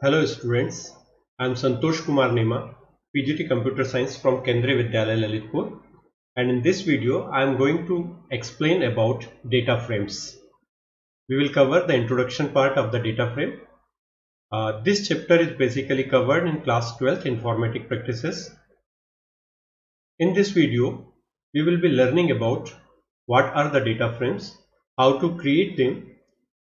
Hello students, I am Santosh Kumar Nema, PGT Computer Science from Kendriya Vidyalaya Lalitpur, and in this video I am going to explain about data frames. We will cover the introduction part of the data frame. This chapter is basically covered in class 12th Informatic Practices. In this video, we will be learning about what are the data frames, how to create them,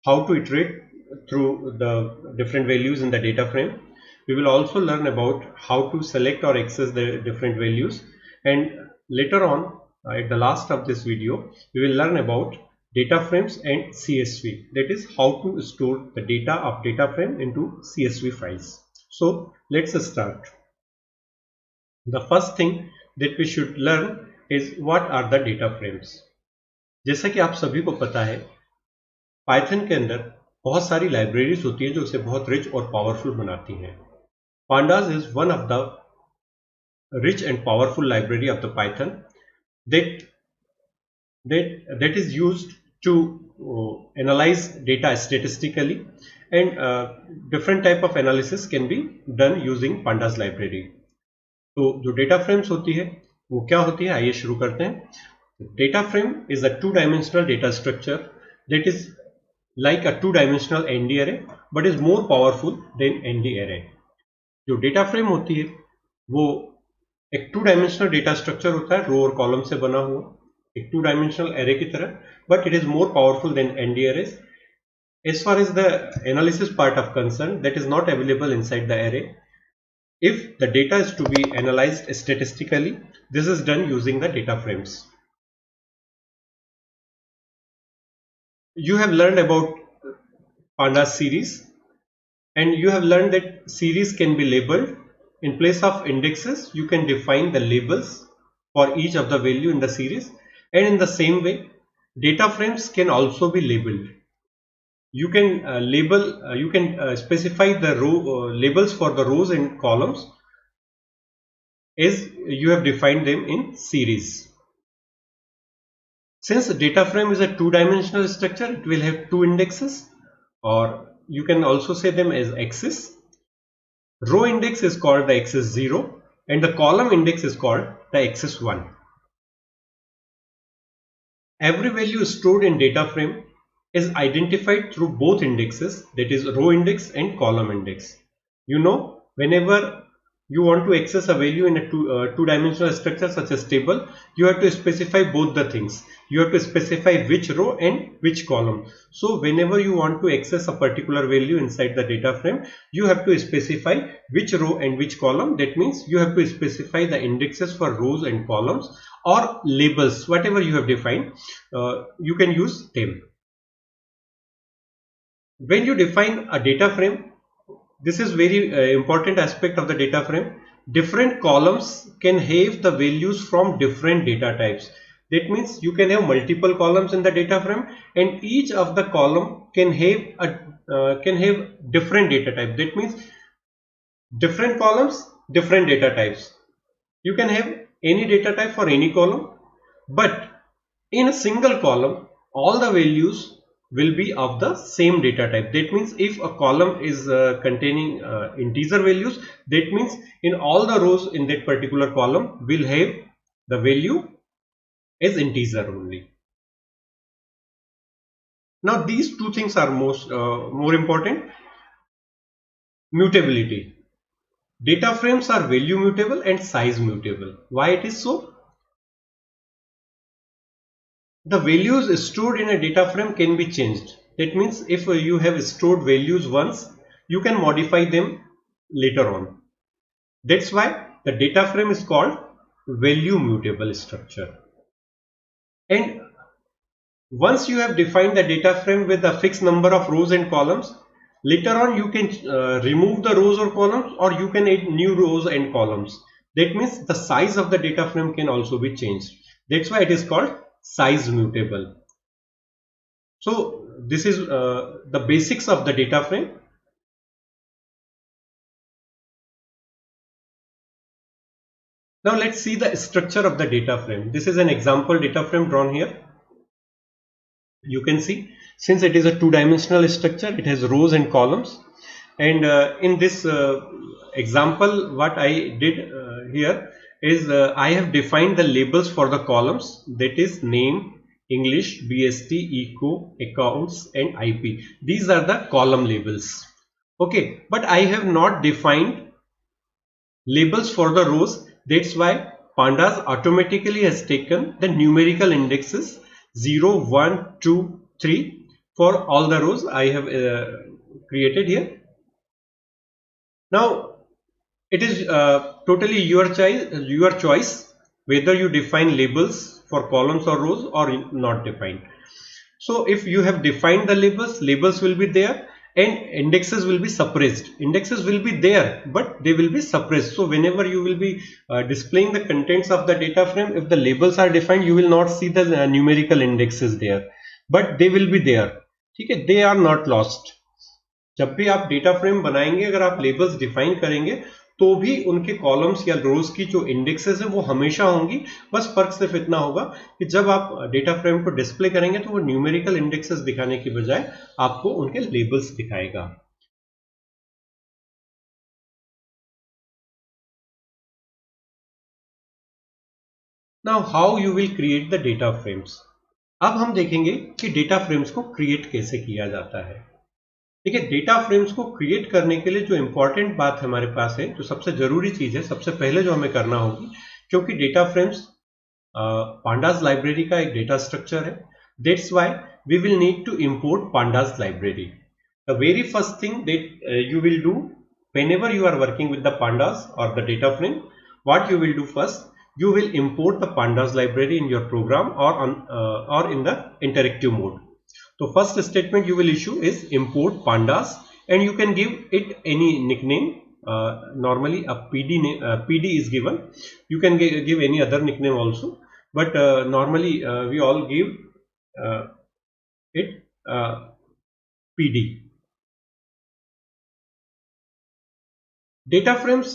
how to iterate through the different values in the data frame. We will also learn about how to select or access the different values, and later on at the last of this video we will learn about data frames and CSV, that is how to store the data of data frame into CSV files. So let's start. The first thing that we should learn is what are the data frames. जैसा कि आप सभी को पता है, Python के अंदर बहुत सारी लाइब्रेरीज होती हैं जो उसे बहुत रिच और पावरफुल बनाती हैं. Pandas is one of the rich and powerful library of the Python that is used to analyze data statistically, and different type of analysis can be done using Pandas library. तो जो data frames होती है वो क्या होती है, आइए शुरू करते हैं. Data frame is a two dimensional data structure that is like a two-dimensional ND array but is more powerful than ND array. जो डेटा फ्रेम होती है वो एक टू डायमेंशनल डेटा स्ट्रक्चर होता है, रो और कॉलम से बना हुआ, एक टू डायमेंशनल एरे की तरह, but it is more powerful than ND arrays. As far as the analysis part of concern, that is not available inside the array. If the data is to be analyzed statistically, this is done using the data frames. You have learned about Pandas series, and you have learned that series can be labeled. In place of indexes, you can define the labels for each of the value in the series, and in the same way data frames can also be labeled. You can specify the row labels for the rows and columns as you have defined them in series. Since data frame is a two-dimensional structure, it will have two indexes, or you can also say them as axes. Row index is called the axis 0 and the column index is called the axis 1. Every value stored in data frame is identified through both indexes, that is row index and column index. You know, whenever you want to access a value in a two-dimensional structure such as table, you have to specify both the things. You have to specify which row and which column. So whenever you want to access a particular value inside the data frame, you have to specify which row and which column. That means you have to specify the indexes for rows and columns, or labels, whatever you have defined, you can use them. When you define a data frame, this is very important aspect of the data frame. Different columns can have the values from different data types. That means you can have multiple columns in the data frame, and each of the column can have different data type. That means different columns, different data types. You can have any data type for any column, but in a single column all the values will be of the same data type. That means if a column is containing integer values, that means in all the rows in that particular column will have the value as integer only. Now these two things are more important. Mutability. Data frames are value mutable and size mutable. Why it is so? The values stored in a data frame can be changed. That means if you have stored values once, you can modify them later on. That's why the data frame is called value mutable structure. And once you have defined the data frame with a fixed number of rows and columns, later on you can remove the rows or columns, or you can add new rows and columns. That means the size of the data frame can also be changed. That's why it is called size mutable. So this is the basics of the data frame. Now let's see the structure of the data frame. This is an example data frame drawn here. You can see, since it is a two-dimensional structure, it has rows and columns. And in this example, what I did here is I have defined the labels for the columns, that is name, English, BST, Eco, accounts and IP. These are the column labels. Okay, but I have not defined labels for the rows. That's why Pandas automatically has taken the numerical indexes 0, 1, 2, 3 for all the rows I have created here. Now it is totally your choice whether you define labels for columns or rows or not defined. So if you have defined the labels, labels will be there and indexes will be suppressed. Indexes will be there, but they will be suppressed. So whenever you will be displaying the contents of the data frame, if the labels are defined, you will not see the numerical indexes there, but they will be there. Okay, they are not lost. जब भी आप data frame बनाएंगे, अगर आप labels define करेंगे तो भी उनके कॉलम्स या रोज की जो इंडेक्सेस है वो हमेशा होंगी। बस फर्क सिर्फ इतना होगा कि जब आप डेटा फ्रेम को डिस्प्ले करेंगे तो वो न्यूमेरिकल इंडेक्सेस दिखाने की बजाय आपको उनके लेबल्स दिखाएगा। Now how you will create the data frames. अब हम देखेंगे कि डेटा फ्रेम्स को क्रिएट कैसे किया जाता है। देखिए, डेटा फ्रेम्स को क्रिएट करने के लिए जो इंपॉर्टेंट बात हमारे पास है, जो सबसे जरूरी चीज है, सबसे पहले जो हमें करना होगी, क्योंकि डेटा फ्रेम्स पांडास लाइब्रेरी का एक डेटा स्ट्रक्चर है, that's why we will need to import pandas library. The very first thing that you will do whenever you are working with the pandas or the data frame, what you will do first, you will import the pandas library in your program or in the interactive mode. So first statement you will issue is import pandas, and you can give it any nickname. Normally a PD is given. You can give any other nickname also, but normally we all give it PD. Data frames,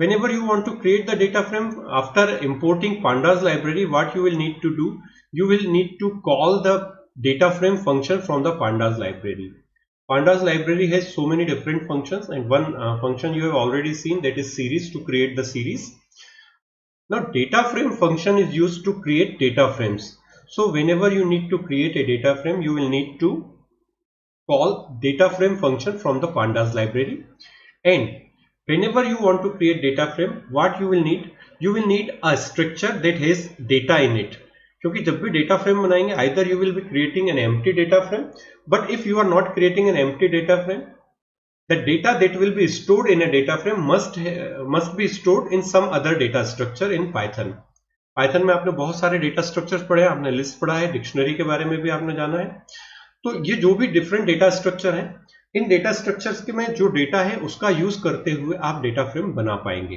whenever you want to create the data frame after importing pandas library, what you will need to do, you will need to call the data frame function from the pandas library. Pandas library has so many different functions, and one function you have already seen, that is series, to create the series. Now data frame function is used to create data frames. So whenever you need to create a data frame, you will need to call data frame function from the pandas library. And whenever you want to create data frame, what you will need a structure that has data in it. क्योंकि जब भी data frame बनाएंगे, either you will be creating an empty data frame, but if you are not creating an empty data frame, the data that will be stored in a data frame must be stored in some other data structure in Python. Python में आपने बहुत सारे data structures पढ़े हैं, आपने list पढ़ा है, dictionary के बारे में भी आपने जाना है। तो ये जो भी different data structure है, इन डेटा स्ट्रक्चर्स के में जो डेटा है उसका यूज करते हुए आप डेटा फ्रेम बना पाएंगे।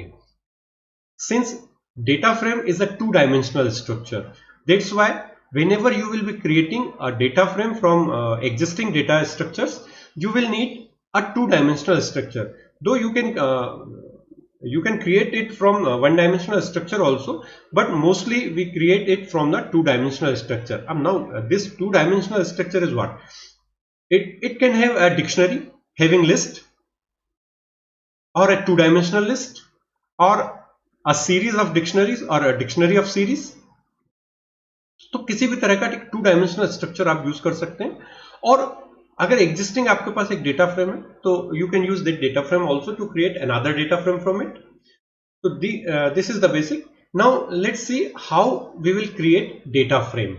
Since data frame is a 2-dimensional structure, that's why whenever you will be creating a data frame from existing data structures, you will need a 2-dimensional structure. Though you can create it from 1-dimensional structure also, but mostly we create it from the 2-dimensional structure. Now this 2-dimensional structure is what? It can have a dictionary having list, or a 2-dimensional list, or a series of dictionaries, or a dictionary of series. तो किसी भी तरह का 2-dimensional structure आप use कर सकते हैं। और अगर एग्जिस्टिंग आपके पास एक डेटा फ्रेम है तो you can use that data frame also to create another data frame from it. तो this is the basic. Now let's see how we will create data frame.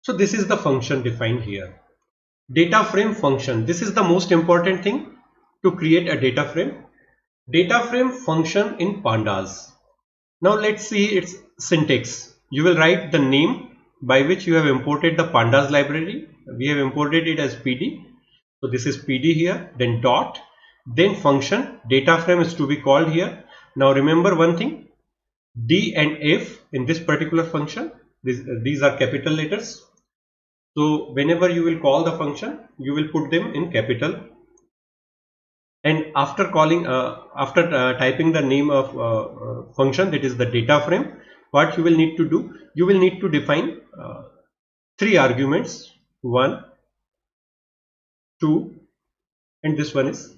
So this is the function defined here. Data frame function. This is the most important thing to create a data frame. Data frame function in pandas. Now let's see its syntax. You will write the name by which you have imported the pandas library. We have imported it as PD. So this is PD here, then dot, then function. Data frame is to be called here. Now remember one thing, D and F in this particular function, these are capital letters. So whenever you will call the function, you will put them in capital, and after calling typing the name of function, that is the data frame, what you will need to do, you will need to define 3 arguments. 1, 2, and this one is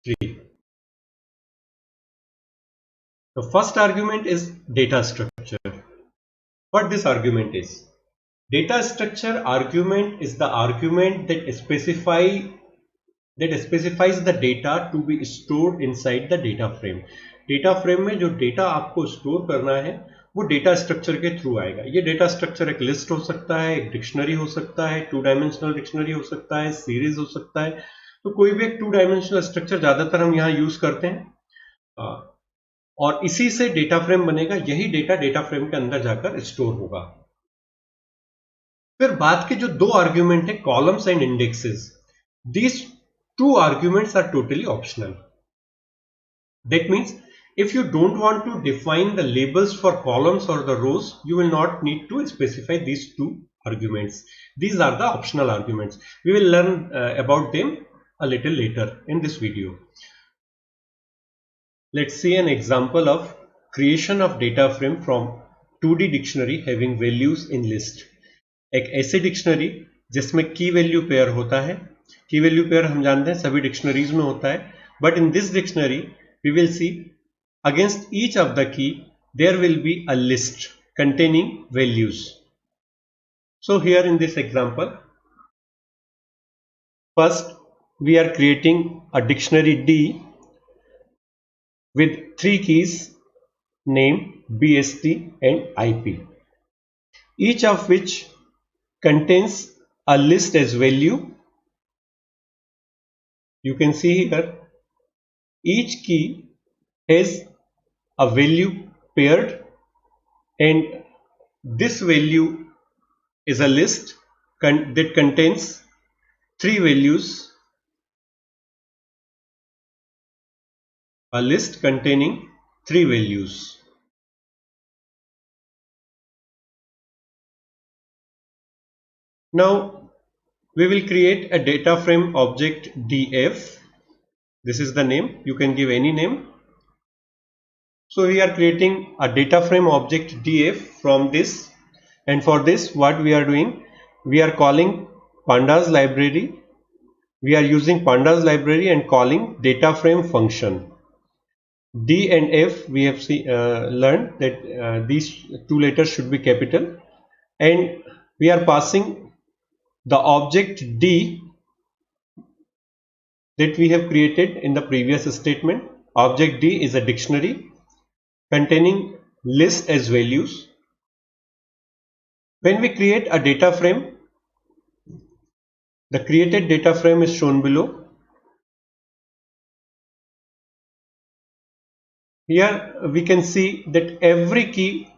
3. The first argument is data structure. What this argument is? Data structure argument is the argument that specifies the data to be stored inside the data frame. Data frame में जो data आपको store करना है वो data structure के through आएगा. ये data structure एक लिस्ट हो सकता है, एक डिक्शनरी हो सकता है, 2 डायमेंशनल डिक्शनरी हो सकता है, सीरीज हो सकता है. तो कोई भी एक 2 डायमेंशनल स्ट्रक्चर ज्यादातर हम यहाँ यूज करते हैं और इसी से डेटा फ्रेम बनेगा. यही डेटा फ्रेम के अंदर जाकर स्टोर होगा. फिर बाद के जो दो आर्ग्यूमेंट है columns and indexes, these two arguments are totally optional. That means if you don't want to define the labels for columns or the rows, you will not need to specify these two arguments. These are the optional arguments. We will learn about them a little later in this video. Let's see an example of creation of data frame from 2D dictionary having values in list. एक ऐसी dictionary जिसमें की value pair होता है. की value pair हम जानते हैं सभी डिक्शनरीज में होता है, but in this dictionary we will see against each of the key there will be a list containing values. So here in this example, first we are creating a dictionary D with 3 keys, name, BST and IP, each of which contains a list as value. You can see here each key has a value paired and this value is a list that contains 3 values, a list containing 3 values. Now we will create a data frame object df. This is the name, you can give any name. So we are creating a data frame object df from this, and for this what we are doing, we are calling pandas library. We are using pandas library and calling data frame function. D and F we have learned that these two letters should be capital, and we are passing the object D that we have created in the previous statement. Object D is a dictionary containing list as values. When we create a data frame, the created data frame is shown below. Here we can see that every key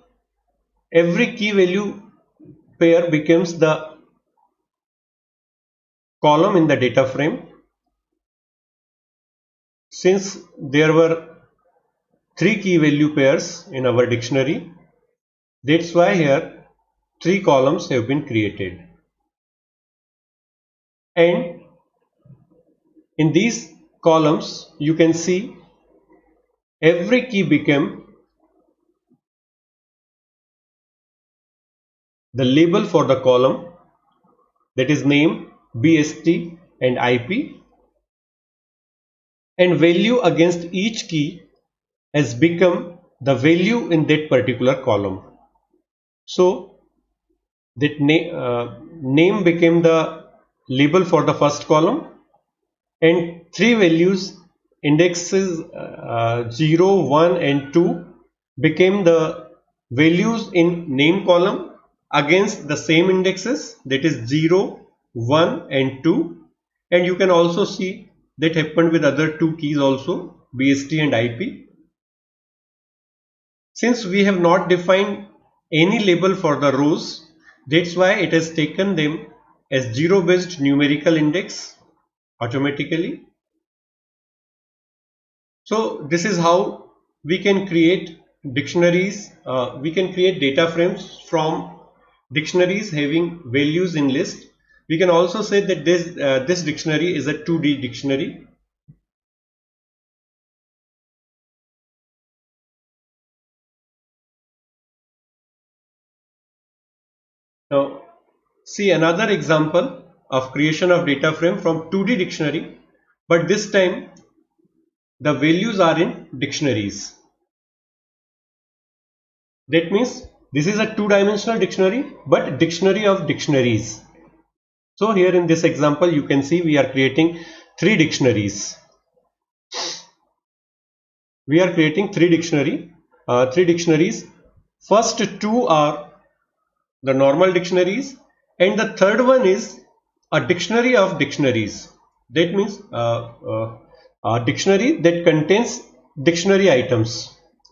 value pair becomes the column in the data frame. Since there were 3 key value pairs in our dictionary, that's why here 3 columns have been created, and in these columns you can see every key became the label for the column, that is name, BST and IP, and value against each key has become the value in that particular column. So that name became the label for the first column, and 3 values, indexes 0, 1 and 2 became the values in name column against the same indexes, that is 0, 1 and 2. And you can also see that happened with other 2 keys also, BST and IP. Since we have not defined any label for the rows, that's why it has taken them as 0 based numerical index automatically. So this is how we can create dictionaries. We can create data frames from dictionaries having values in list. We can also say that this dictionary is a 2D dictionary. Now see another example of creation of data frame from 2D dictionary, but this time the values are in dictionaries. That means this is a two-dimensional dictionary, but dictionary of dictionaries. So here in this example you can see we are creating three dictionaries. We are creating three dictionaries. First two are the normal dictionaries, and the third one is a dictionary of dictionaries. That means a dictionary that contains dictionary items,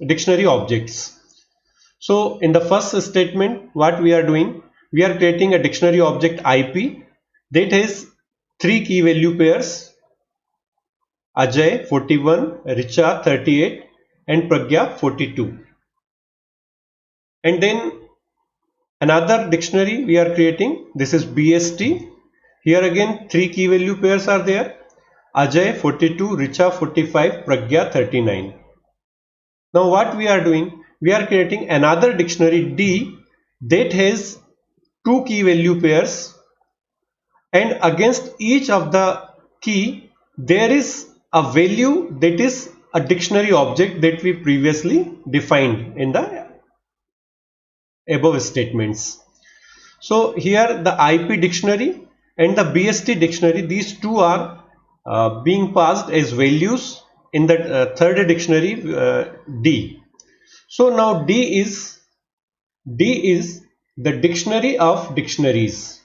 dictionary objects. So in the first statement, what we are doing, we are creating a dictionary object IP that has three key value pairs: Ajay 41, Richa 38, and Pragya 42. And then another dictionary we are creating, this is BST. Here again three key value pairs are there: Ajay 42, Richa 45, Pragya 39. Now what we are doing, we are creating another dictionary D that has two key value pairs, and against each of the key there is a value that is a dictionary object that we previously defined in the above statements. So here the IP dictionary and the BST dictionary, these two are being passed as values in the third dictionary D. So now D is the dictionary of dictionaries.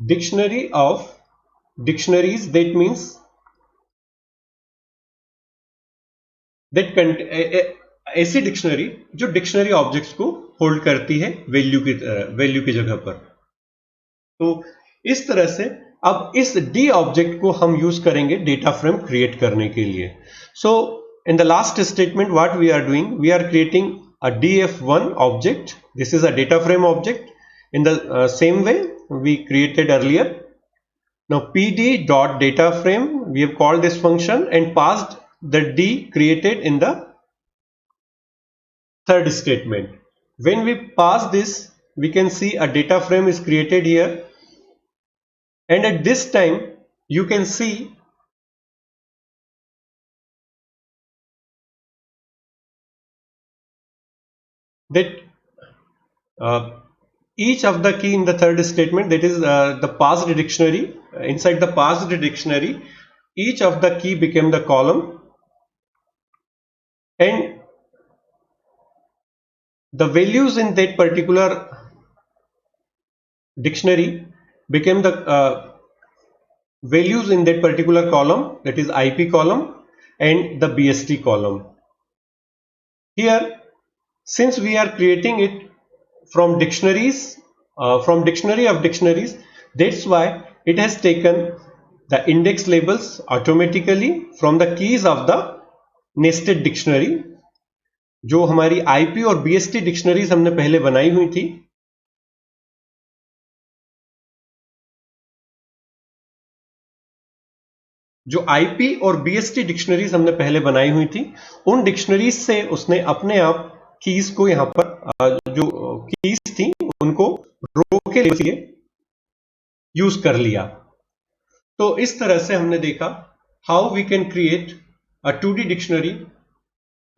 Dictionary of dictionaries, that means that ऐसी dictionary जो dictionary objects को hold करती है value की जगह पर. तो इस तरह से अब इस डी ऑब्जेक्ट को हम यूज करेंगे डेटा फ्रेम क्रिएट करने के लिए. So in the last statement what we are doing, we are creating a df1 object. This is a data frame object in the same way we created earlier. Now pd dot data frame, we have called this function and passed the d created in the third statement. When we pass this, we can see a data frame is created here, and at this time you can see that each of the key in the third statement, that is the passed dictionary, inside the passed dictionary each of the key became the column, and the values in that particular dictionary became the values in that particular column, that is IP column and the BST column. Here, since we are creating it from dictionaries, from dictionary of dictionaries, that's why it has taken the index labels automatically from the keys of the nested dictionary. जो हमारी IP और BST dictionaries हमने पहले बनाई हुई थी, जो IP और BST डिक्शनरीज हमने पहले बनाई हुई थी, उन डिक्शनरीज से उसने अपने आप कीज को यहां पर जो कीज थी उनको रो के लिए यूज कर लिया. तो इस तरह से हमने देखा how we can create a 2D dictionary,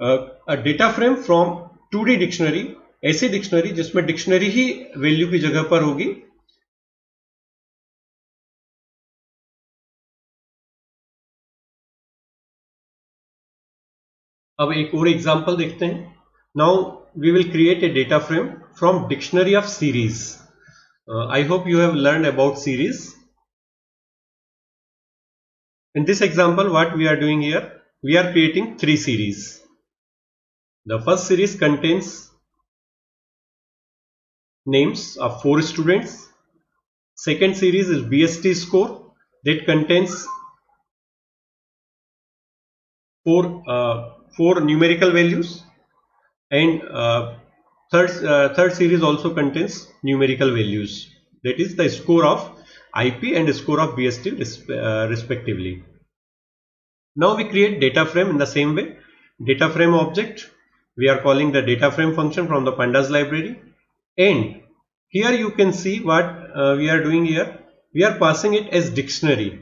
a data frame from 2D dictionary, ऐसी डिक्शनरी जिसमें डिक्शनरी ही वैल्यू की जगह पर होगी. अब एक और एग्जांपल देखते हैं. Now we will create a data frame from dictionary of series. I hope you have learn about series. In this example, what we are doing here, we are creating three series. The first series contains names of 4 students. Second series is BST score that contains four numerical values, and third series also contains numerical values, that is the score of IP and score of BST respectively. Now we create data frame in the same way. Data frame object, we are calling the data frame function from the pandas library, and Here you can see what we are doing here. We are passing it as dictionary.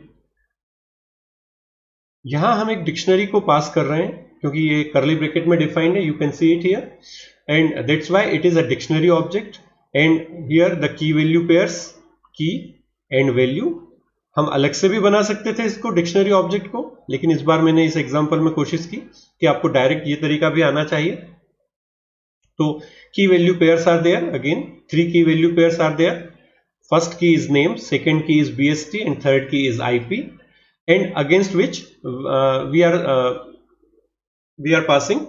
यहां हम एक dictionary को पास कर रहे हैं क्योंकि ये curly bracket में डिफाइंड है. You can see it here and that's why it is a dictionary object. And here the key value pairs, की एंड वैल्यू. हम अलग से भी बना सकते थे इसको डिक्शनरी ऑब्जेक्ट को, लेकिन इस बार मैंने इस एग्जांपल में कोशिश की कि आपको डायरेक्ट ये तरीका भी आना चाहिए. तो key value pairs are there. Again 3 key value pairs are there. First key is name, second key is BST and third key is IP, and against which we are passing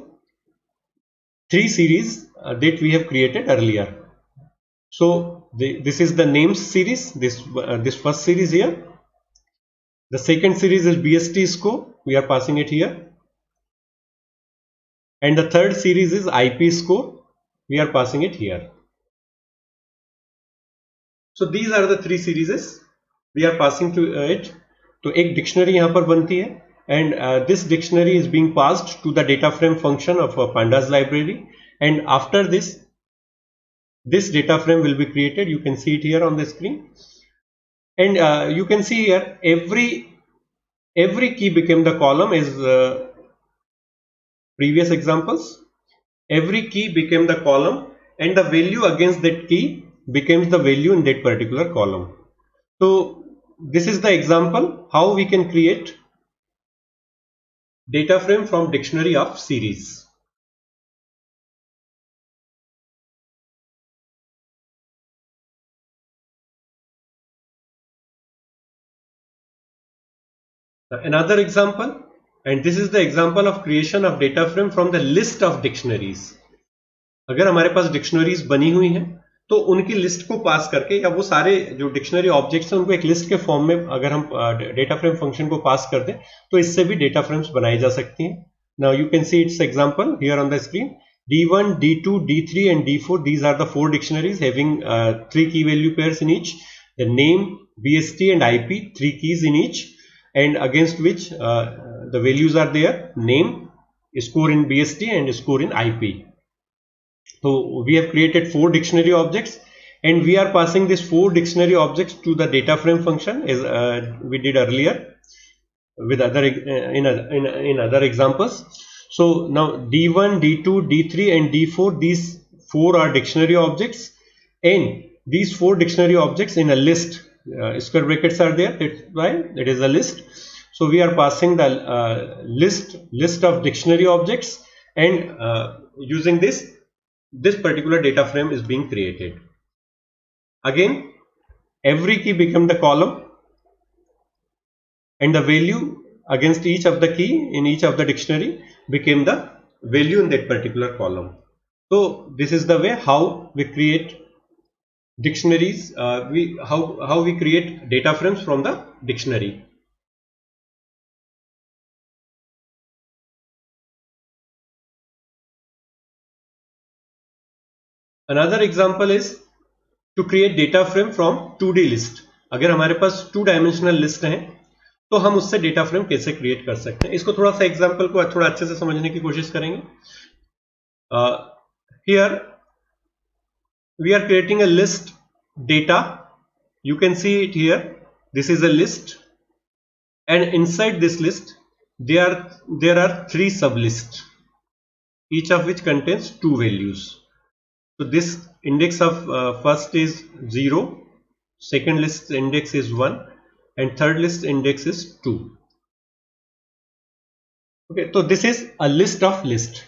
3 series that we have created earlier. So this is the names series, this first series here. The second series is BST score, we are passing it here, and the third series is IP score, we are passing it here. So these are the 3 series we are passing to it. तो एक dictionary यहां पर बनती है and this dictionary is being passed to the data frame function of pandas library, and after this data frame will be created. You can see it here on the screen, and you can see here every key became the column as previous examples. Every key became the column and the value against that key becomes the value in that particular column. So this is the example how we can create data frame from dictionary of series. Another example, and this is the example of creation of data frame from the list of dictionaries. अगर हमारे पास dictionaries बनी हुई हैं तो उनकी list को पास करके, या वो सारे जो डिक्शनरी ऑब्जेक्ट्स हैं उनको एक लिस्ट के फॉर्म में अगर हम डेटा फ्रेम फंक्शन को पास कर दें तो इससे भी डेटा फ्रेम्स बनाई जा सकती हैं. Now you can see it's example here on the screen. D1, D2, D3 and D4, these are the 4 dictionaries having 3 key value pairs in each. The name, BST and IP, 3 keys in each, and against which the values are there. Name, score in BST and score in IP. So we have created 4 dictionary objects and we are passing these 4 dictionary objects to the data frame function as we did earlier with other in other examples. So now D1, D2, D3 and D4, these 4 are dictionary objects, and these 4 dictionary objects in a list, square brackets are there, that's why it is a list. So we are passing the list of dictionary objects, and using this particular data frame is being created. Again, every key become the column and the value against each of the key in each of the dictionary became the value in that particular column. So this is the way how we create dictionaries, how we create data frames from the dictionary. Another example is to create data frame from 2D list. अगर हमारे पास 2 dimensional list हैं तो हम उससे data frame कैसे create कर सकते हैं. इसको थोड़ा सा एग्जांपल को थोड़ा अच्छे से समझने की कोशिश करेंगे. Here we are creating a list data. You can see it here. This is a list, and inside this list there are 3 sublists, each of which contains 2 values. So this index of first is 0, second list index is 1, and third list index is 2. Okay, so this is a list of list.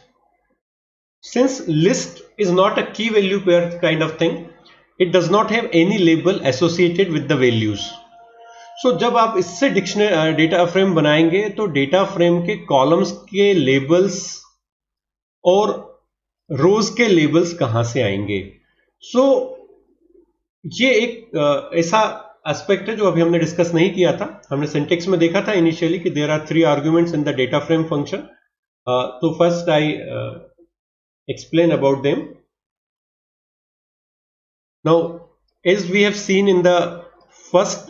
Since list is not a key value pair kind of thing, it does not have any label associated with the values. So जब आप इससे dictionary data frame बनाएंगे तो data frame के columns के labels और रोज के labels कहां से आएंगे. सो ये एक ऐसा एस्पेक्ट है जो अभी हमने डिस्कस नहीं किया था. हमने सिंटेक्स में देखा था इनिशियली कि there are 3 arguments in the data frame function. तो first I explain about them. Now as we have seen in the first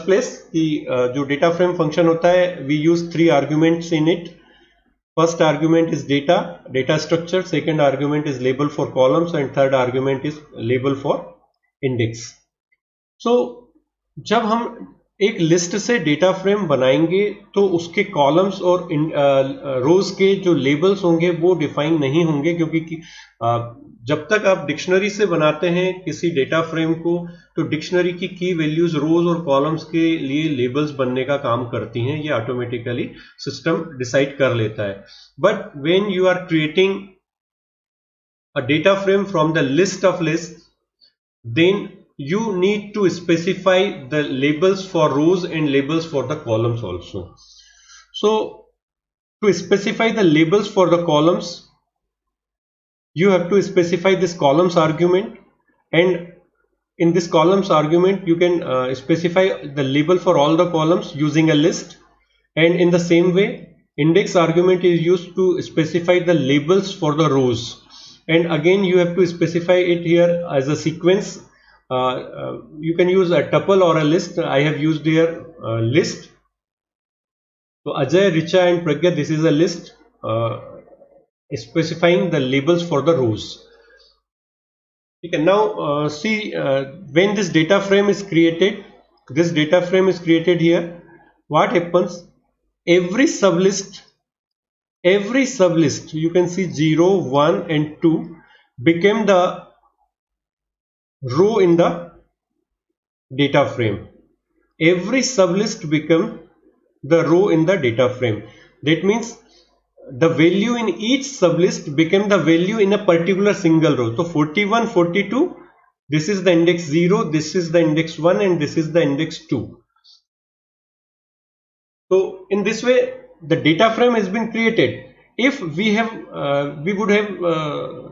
place कि जो डेटा फ्रेम फंक्शन होता है we use 3 arguments in it. First argument is data structure, second argument is label for columns, and third argument is label for index. So जब हम एक list से data frame बनाएंगे तो उसके कॉलम्स और रोज के जो लेबल्स होंगे वो डिफाइन नहीं होंगे, क्योंकि जब तक आप डिक्शनरी से बनाते हैं किसी डेटा फ्रेम को तो डिक्शनरी की की वैल्यूज रोज और कॉलम्स के लिए लेबल्स बनने का काम करती हैं, ये ऑटोमेटिकली सिस्टम डिसाइड कर लेता है. But when you are creating a data frame from the list of list, then you need to specify the labels for rows and labels for the columns also. So to specify the labels for the columns, you have to specify this columns argument, and in this columns argument you can specify the label for all the columns using a list, and in the same way index argument is used to specify the labels for the rows, and again you have to specify it here as a sequence. You can use a tuple or a list. I have used here list. So Ajay, Richa and Pragya, this is a list specifying the labels for the rows. Okay, now see, when this data frame is created, here, what happens? Every sublist, you can see 0, 1 and 2 became the row in the data frame. Every sublist become the row in the data frame. That means the value in each sublist became the value in a particular single row. So 41, 42, this is the index 0, this is the index 1 and this is the index 2. So in this way the data frame has been created. If we would have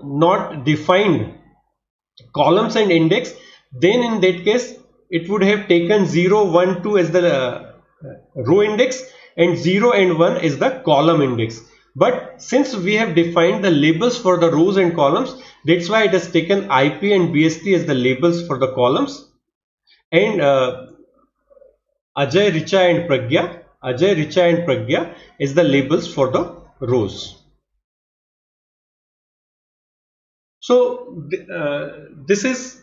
not defined columns and index, then in that case it would have taken 0, 1, 2 as the row index and 0 and 1 is the column index. But since we have defined the labels for the rows and columns, that's why it has taken IP and BST as the labels for the columns, and Ajay, Richa and Pragya is the labels for the rows. So this is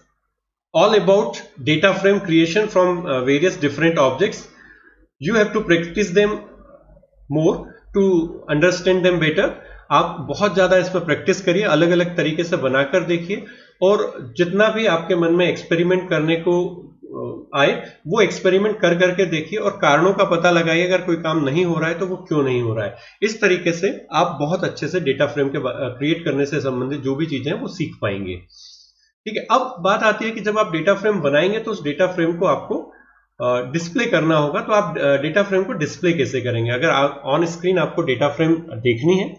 all about data frame creation from various different objects. You have to practice them more to understand them better. आप बहुत ज़्यादा इस पर practice करिए, अलग अलग तरीके से बनाकर देखिए, और जितना भी आपके मन में एक्सपेरिमेंट करने को आए वो एक्सपेरिमेंट कर करके देखिए और कारणों का पता लगाइए. अगर कोई काम नहीं हो रहा है तो वो क्यों नहीं हो रहा है. इस तरीके से आप बहुत अच्छे से डेटा फ्रेम के क्रिएट करने से संबंधित जो भी चीजें हैं वो सीख पाएंगे. ठीक है, अब बात आती है कि जब आप डेटा फ्रेम बनाएंगे तो उस डेटा फ्रेम को आपको डिस्प्ले करना होगा. तो आप डेटा फ्रेम को डिस्प्ले कैसे करेंगे? अगर ऑन स्क्रीन आपको डेटा फ्रेम देखनी है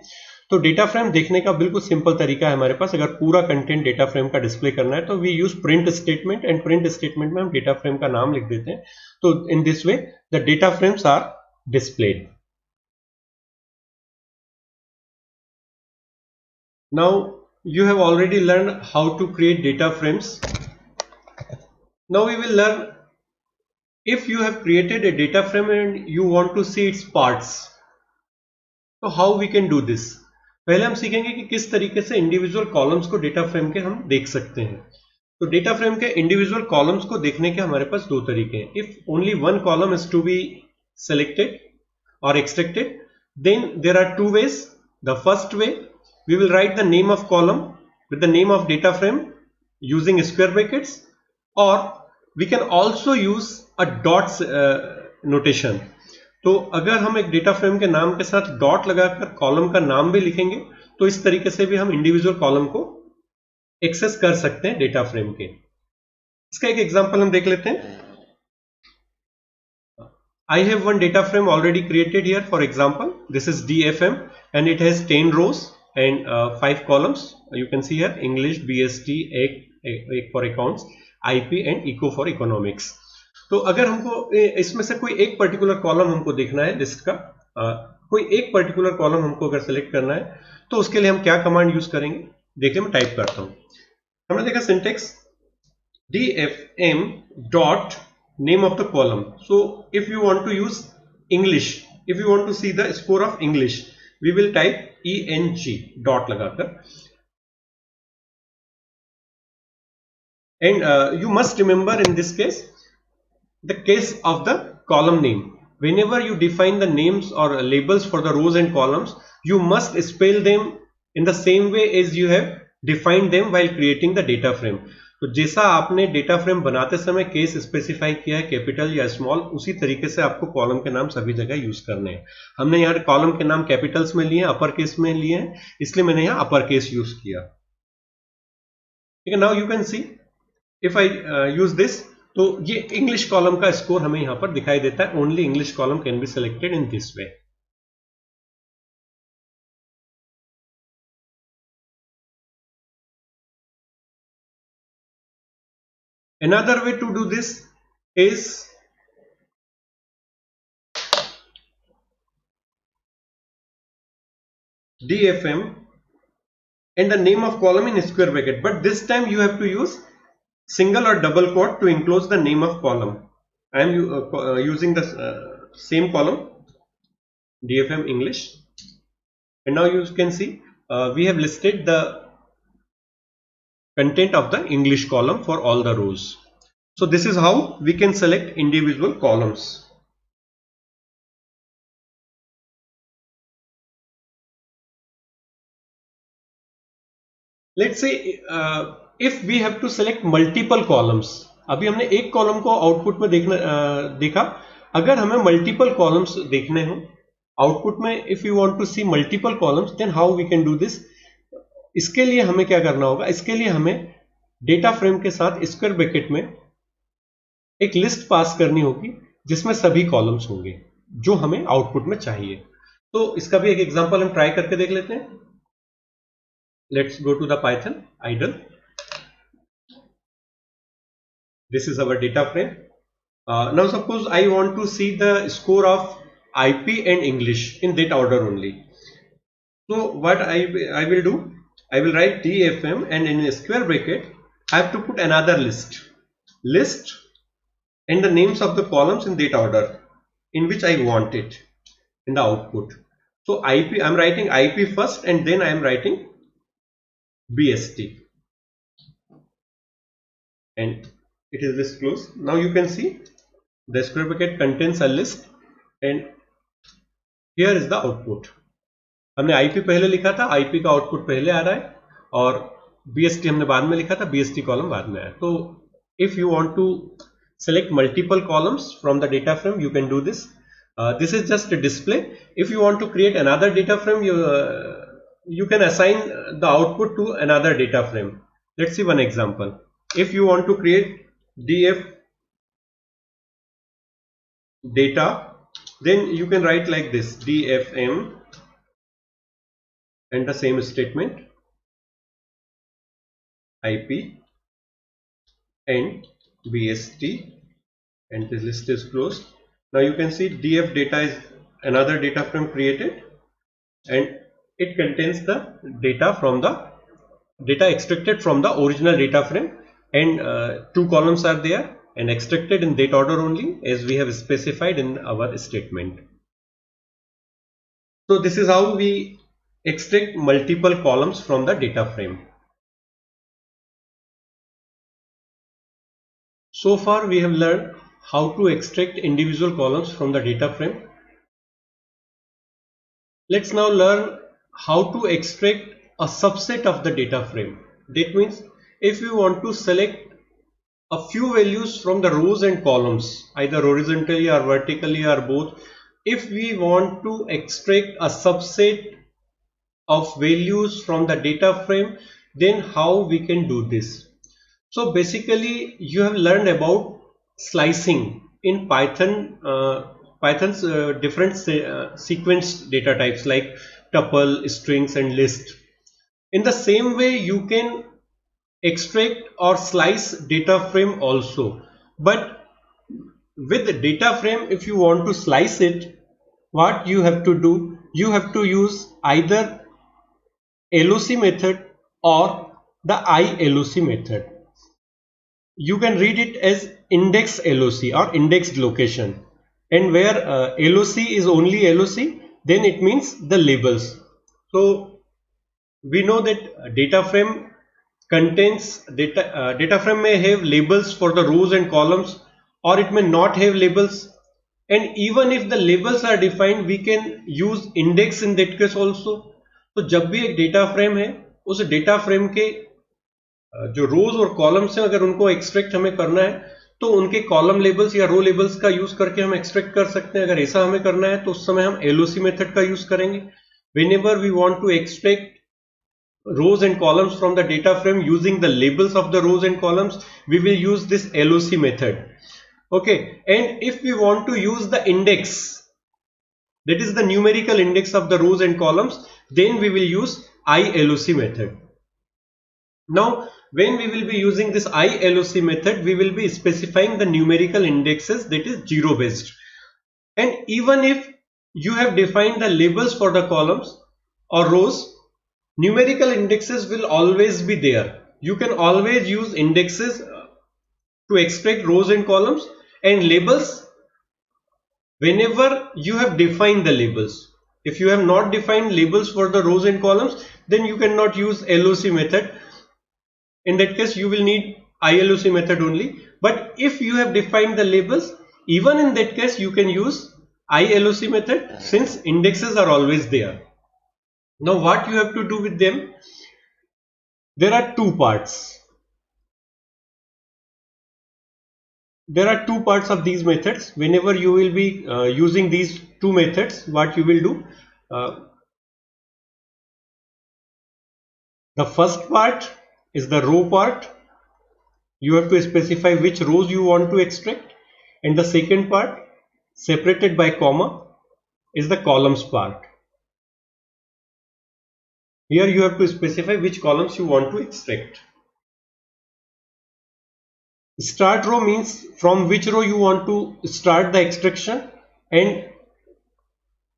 तो डेटा फ्रेम देखने का बिल्कुल सिंपल तरीका है हमारे पास. अगर पूरा कंटेंट डेटा फ्रेम का डिस्प्ले करना है तो we use print statement, and print statement में हम डेटा फ्रेम का नाम लिख देते हैं. तो in this way the data frames are displayed. Now you have already learned how to create data frames. Now we will learn, if you have created a data frame and you want to see its parts, so how we can do this. पहले हम सीखेंगे कि किस तरीके से individual columns को data frame के हम देख सकते हैं. तो डेटा फ्रेम के इंडिविजुअल कॉलम्स को देखने के हमारे पास दो तरीके हैं. If only one column is to be selected or extracted, then there are two ways. The first way, we will write the name of column with the name of data frame using square brackets, or we can also use a dots notation. तो अगर हम एक data frame के नाम के साथ dot लगाकर column का नाम भी लिखेंगे तो इस तरीके से भी हम इंडिविजुअल कॉलम को एक्सेस कर सकते हैं डेटा फ्रेम के. इसका एक एग्जांपल हम देख लेते हैं. I have one data frame already created here. For example, this is DFM and it has 10 rows and 5 columns. You can see here English, BST, EC for accounts, IP and ECO for economics. तो अगर हमको इसमें से कोई एक particular column हमको देखना है लिस्ट का, कोई एक पर्टिकुलर कॉलम हमको अगर सेलेक्ट करना है तो उसके लिए हम क्या कमांड यूज करेंगे? देखिए मैं टाइप करता हूं. हमने देखा syntax DFM dot name of the column. So if you want to use English, if you want to see the score of English, we will type eng dot लगाकर, and you must remember in this case the case of the column name. Whenever you define the names or labels for the rows and columns, you must spell them in the same way as you have defined them while creating the data frame. तो जैसा आपने data frame बनाते समय case specify किया है capital या small, उसी तरीके से आपको कॉलम के नाम सभी जगह यूज करने हैं. हमने यहाँ कॉलम के नाम कैपिटल्स में लिए हैं, अपर केस में लिए हैं, इसलिए मैंने यहाँ अपर केस यूज किया. ठीक है. Now you can see if I use this, तो ये इंग्लिश कॉलम का स्कोर हमें यहां पर दिखाई देता है. Only English column can be selected in this way. Another way to do this is DFM and the name of column in square bracket, but this time you have to use single or double quote to enclose the name of column. I am using the same column, DFM English, and now you can see we have listed the content of the English column for all the rows. So this is how we can select individual columns. Let's say if we have to select multiple columns. अभी हमने एक column को output में देखा. अगर हमें multiple columns देखने हो आउटपुट में, if you want to see multiple columns, then how we can do this. इसके लिए हमें क्या करना होगा, इसके लिए हमें डेटा फ्रेम के साथ स्क्वायर ब्रैकेट में एक लिस्ट पास करनी होगी जिसमें सभी कॉलम्स होंगे जो हमें आउटपुट में चाहिए. तो इसका भी एक एग्जांपल हम ट्राई करके देख लेते हैं. Let's go to the Python idle. This is our data frame. Now suppose I want to see the score of IP and English in that order only. So what I will do, I will write DFM and in a square bracket I have to put another list and the names of the columns in that order in which I want it in the output. So IP, I am writing IP first and then I am writing BST, and it is this close. Now you can see the square bracket contains a list and here is the output. हमने IP पहले लिखा था, IP का output पहले आ रहा है, और BST हमने बाद में लिखा था, BST कॉलम बाद में आया. तो if you want to select multiple columns from the data frame, you can do this. This is just a display. If you want to create another data frame, you can assign the output to another data frame. Let's see one example. If you want to create DF data, then you can write like this, DFM and the same statement, IP and BST, and this list is closed. Now you can see DF data is another data frame created and it contains the data from the data extracted from the original data frame, and two columns are there and extracted in that order only as we have specified in our statement. So this is how we extract multiple columns from the data frame. So far we have learned how to extract individual columns from the data frame. Let's now learn how to extract a subset of the data frame. That means if you want to select a few values from the rows and columns, either horizontally or vertically or both, if we want to extract a subset of values from the data frame, then how we can do this? So basically you have learned about slicing in Python, Python's different sequence data types like tuple, strings and list. In the same way you can extract or slice data frame also, but with the data frame, if you want to slice it, what you have to do, you have to use either LOC method or the ILOC method. You can read it as index LOC or indexed location, and where LOC is only LOC then it means the labels. So we know that data frame contains data frame may have labels for the rows and columns, or it may not have labels. And even if the labels are defined, we can use index in that case also. तो जब भी एक data frame है, उस data frame के जो रोज और columns हैं, अगर उनको एक्सट्रैक्ट हमें करना है तो उनके कॉलम लेबल्स या रो लेबल्स का यूज करके हम एक्सट्रैक्ट कर सकते हैं. अगर ऐसा हमें करना है तो उस समय हम LOC मेथड का यूज करेंगे. Whenever we want to extract rows and columns from the data frame using the labels of the rows and columns, we will use this LOC method. Okay, and if we want to use the index, that is the numerical index of the rows and columns, then we will use ILOC method. Now when we will be using this ILOC method, we will be specifying the numerical indexes, that is 0 based. And even if you have defined the labels for the columns or rows, numerical indexes will always be there. You can always use indexes to extract rows and columns, and labels whenever you have defined the labels. If you have not defined labels for the rows and columns, then you cannot use LOC method. In that case, you will need ILOC method only. But if you have defined the labels, even in that case, you can use ILOC method, since indexes are always there. Now what you have to do with them? There are two parts. There are two parts of these methods. Whenever you will be using these two methods, what you will do? The first part is the row part. You have to specify which rows you want to extract, and the second part, separated by comma, is the columns part. Here you have to specify which columns you want to extract. Start row means from which row you want to start the extraction and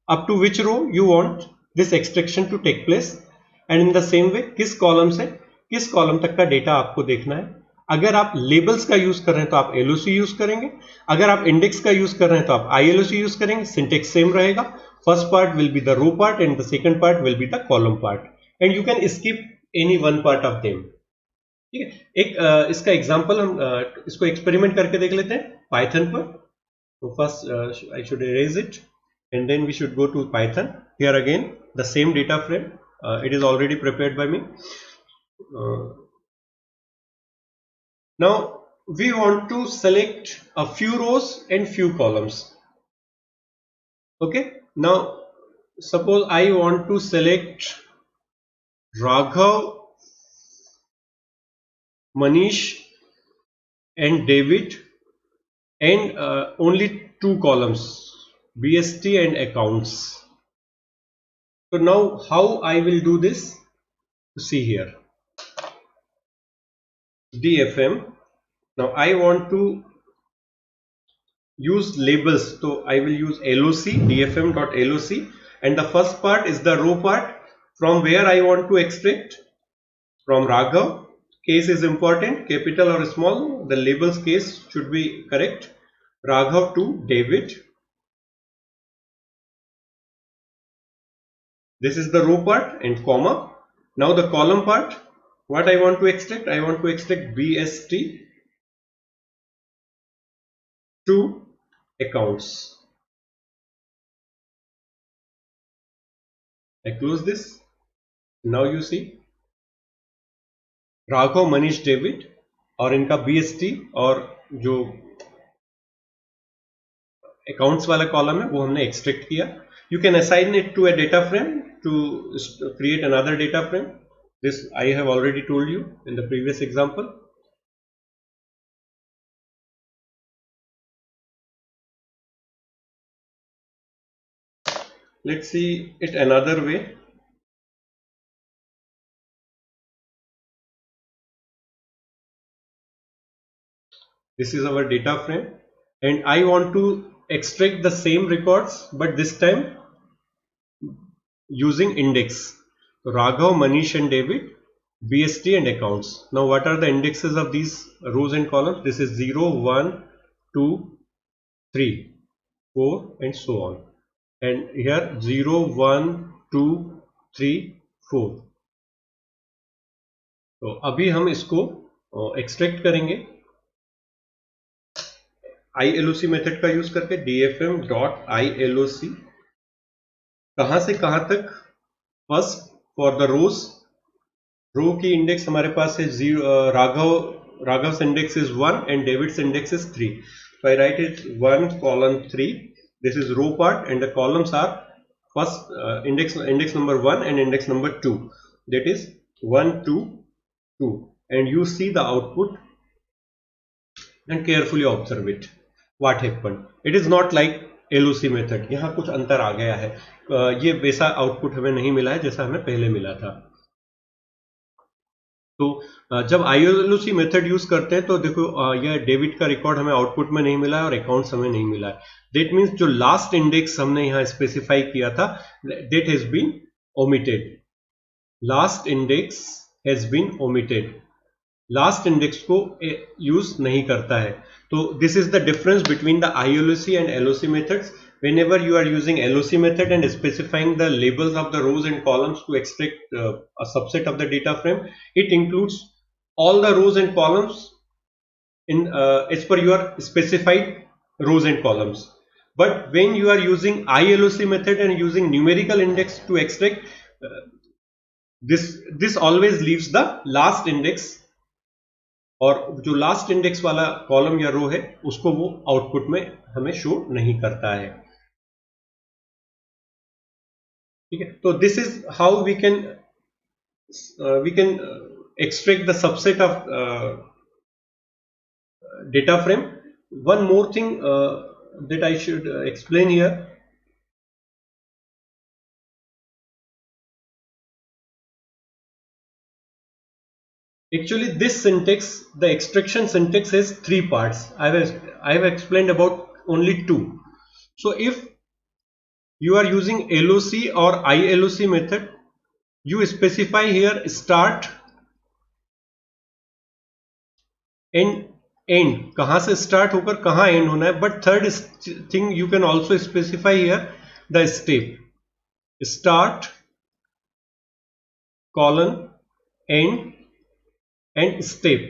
up to which row you want this extraction to take place, and in the same way किस column से किस column तक का data आपको देखना है. अगर आप लेबल्स का यूज कर रहे हैं तो आप LOC यूज करेंगे, अगर आप इंडेक्स का यूज कर रहे हैं तो आप ILOC यूज करेंगे. सिंटेक्स सेम रहेगा. First part will be the row part and the second part will be the column part, and you can skip any one part of them. ठीक है, एक इसका एग्जांपल हम इसको एक्सपेरिमेंट करके देख लेते हैं पाइथन पर. तो first I should erase it and then we should go to Python. Here again the same data frame, it is already prepared by me. Now we want to select a few rows and few columns. Okay, now suppose I want to select Raghav, Manish and David, and only two columns, BST and accounts. So now how I will do this? See here, DFM. Now I want to use labels, so I will use LOC, dfm.loc, and the first part is the row part from where I want to extract. From Raghav, case is important, capital or small, the labels case should be correct. Raghav to David. This is the row part and comma. Now the column part, what I want to extract? I want to extract BST to accounts. I close this. Now you see Raghav, Manish, David और इनका BST और जो accounts वाला column है वो हमने extract किया. You can assign it to a data frame to create another data frame. This I have already told you in the previous example. Let's see it another way. This is our data frame and I want to extract the same records, but this time using index. So Raghav, Manish and David, BST and accounts. Now what are the indexes of these rows and columns? This is 0, 1, 2, 3, 4 and so on. and here 0 1 2 3 4. तो अभी हम इसको extract करेंगे ILOC method का use करके dfm.ILOC कहां से कहां तक. फर्स्ट फॉर द रोज, रो की इंडेक्स हमारे पास है Raghav index is 1 and David's index is 3. So I write it 1 column 3. This is row part and the columns are first index number 1 and index number 2. That is 1 2 2 and you see the output and carefully observe it. What happened? It is not like LOC method. यहाँ कुछ अंतर आ गया है. ये वैसा output हमें नहीं मिला है जैसा हमें पहले मिला था. तो जब ILOC मेथड यूज करते हैं तो देखो यह डेबिट का रिकॉर्ड हमें आउटपुट में नहीं मिला है और अकाउंट्स हमें नहीं मिला है. दैट मीन्स जो लास्ट इंडेक्स हमने यहाँ स्पेसिफाई किया था that has been omitted. Last index has been omitted. Last index को यूज नहीं करता है. तो this is the difference between the ILOC and LOC methods. Whenever you are using LOC method and specifying the labels of the rows and columns to extract a subset of the data frame, it includes all the rows and columns in as per your specified rows and columns. But when you are using ILOC method and using numerical index to extract, this always leaves the last index, और जो last index वाला column या रो है उसको वो output में हमें show नहीं करता है. ठीक है. तो this is how we can extract the subset of data frame. One more thing that I should explain here. Actually, this syntax, the extraction syntax, has 3 parts. I have explained about only 2. So if you are using LOC or ILOC method, you specify here start and end. कहां से start होकर कहां end होना है. But third thing you can also specify here the step. Start colon end and step.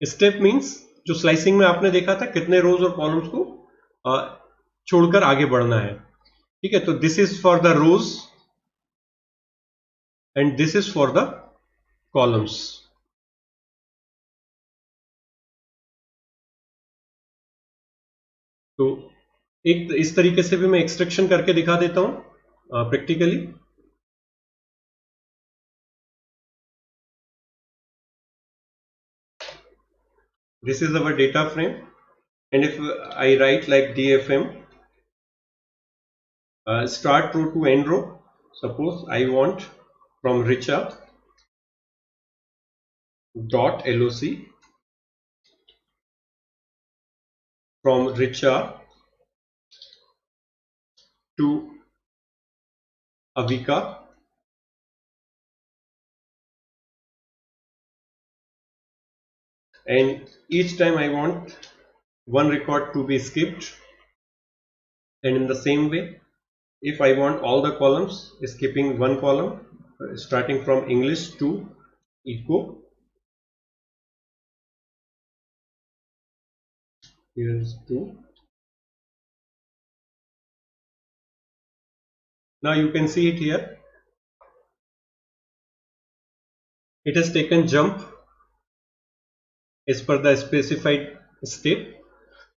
Step means जो slicing में आपने देखा था कितने रोज और कॉलम्स को छोड़कर आगे बढ़ना है. ठीक है. तो this is for the rows and this is for the columns. तो एक इस तरीके से भी मैं एक्सट्रैक्शन करके दिखा देता हूं practically. This is our data frame, and if I write like DFM start row to end row, suppose I want from Richa dot LOC, from Richa to Avika, and each time I want one record to be skipped, and in the same way if I want all the columns, skipping one column starting from English to eco. Here is 2. Now you can see it here. It has taken jump as per the specified step.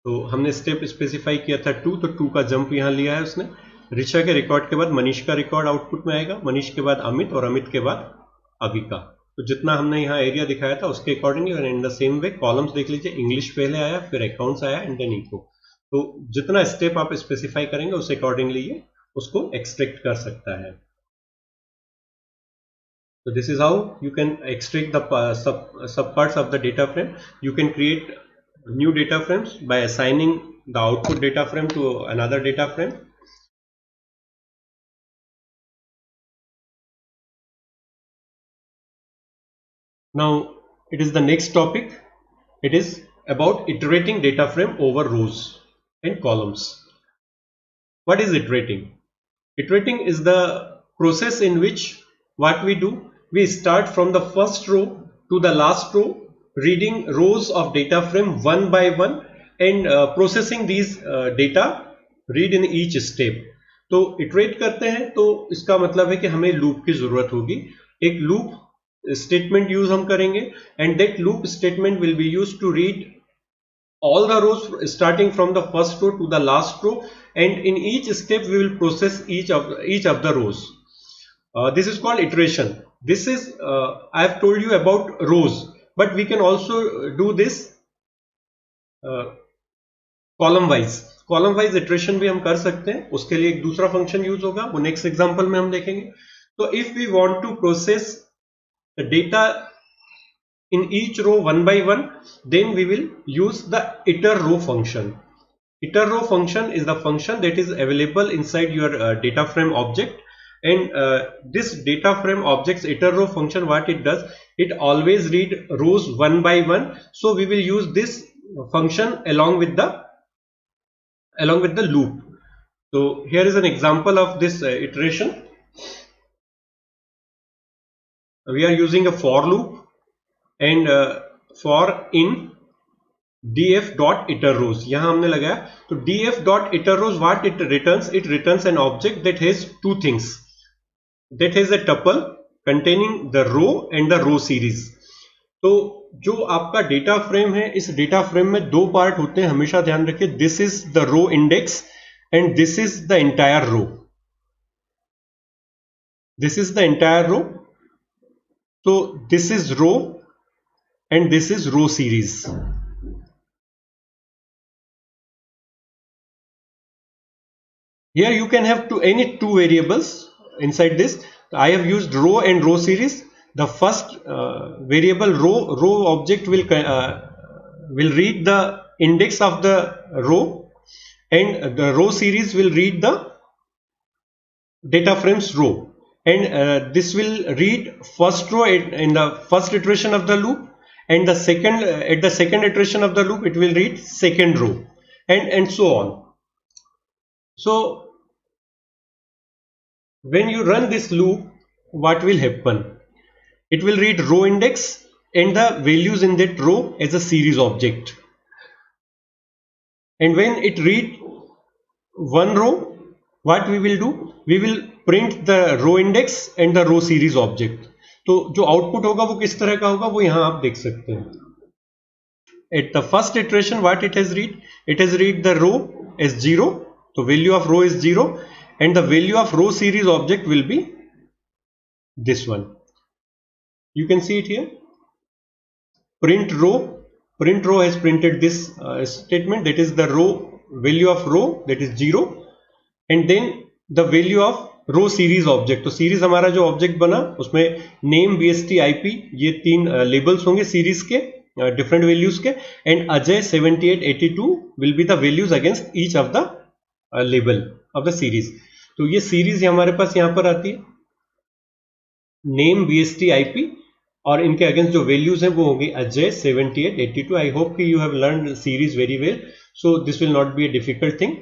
तो हमने step specify किया था 2, तो 2 का jump यहाँ लिया है उसने. ऋचा के रिकॉर्ड के बाद मनीष का रिकॉर्ड आउटपुट में आएगा, मनीष के बाद अमित और अमित के बाद अविका. तो जितना हमने यहाँ एरिया दिखाया था उसके अकॉर्डिंगली और इन द सेम वे कॉलम्स देख लीजिए. इंग्लिश पहले आया, फिर अकाउंट्स आया एंड देन इको. तो जितना स्टेप आप स्पेसिफाई करेंगे उस अकॉर्डिंगली ये उसको एक्सट्रैक्ट कर सकता है. So this is how you can extract the sub parts of the data frame. You can create new data frames by assigning the output data frame to another data frame. Now it is the next topic. It is about iterating data frame over rows and columns. What is iterating? Iterating is the process in which what we do, we start from the first row to the last row, reading rows of data frame one by one and processing these data read in each step. तो iterate करते हैं तो इसका मतलब है कि हमें loop की जरूरत होगी. एक लूप स्टेटमेंट यूज हम करेंगे and that loop statement will be used to read all the rows starting from the first row to the last row, and in each step we will process each of the rows. This is called iteration. This is I have told you about rows, but we can also do this column wise iteration भी हम कर सकते हैं. उसके लिए एक दूसरा function use होगा, वो नेक्स्ट एग्जांपल में हम देखेंगे. तो if we want to process the data in each row one by one, then we will use the iter row function. Iter row function is the function that is available inside your data frame object, and this data frame object's iter row function, what it does, it always read rows one by one. So we will use this function along with the loop. So here is an example of this iteration. We are using a for loop and for in df dot iter rows. यहाँ हमने लगाया तो df dot iter rows, what it returns an object that has two things, that has a tuple containing the row and the row series. तो जो आपका data frame है, इस data frame में दो पार्ट होते हैं, हमेशा ध्यान रखिए. This is the row index and this is the entire row. This is the entire row. तो this is row and this is row series. Here you can have any two variables inside this. I have used row and row series. The first variable row object will read the index of the row, and the row series will read the data frames row, and this will read first row in the first iteration of the loop, and the second at the second iteration of the loop it will read second row, and so on. So when you run this loop, what will happen? It will read row index and the values in that row as a series object, and when it read one row, what we will do, we will print the row index and the row series object. तो जो output होगा वो किस तरह का होगा, वो यहां आप देख सकते हैं. At the first iteration what it has read the row as 0, तो value of row is 0, and the value of row series object will be this one. You can see it here. Print row has printed this statement, that is the row value of row, that is 0, and then the value of row series object. तो series हमारा जो object बना उसमें name, BST, IP, ये तीन labels होंगे series के, different values के, and Ajay 78, 82 will be the values against each of the label of the series. तो ये सीरीज हमारे पास यहां पर आती है, नेम, बीएसटी, आईपी, और इनके अगेंस्ट जो वैल्यूज हैं वो होंगे अजय 78, 82. आई होप कि you have learn series very well, so this will not be a difficult thing.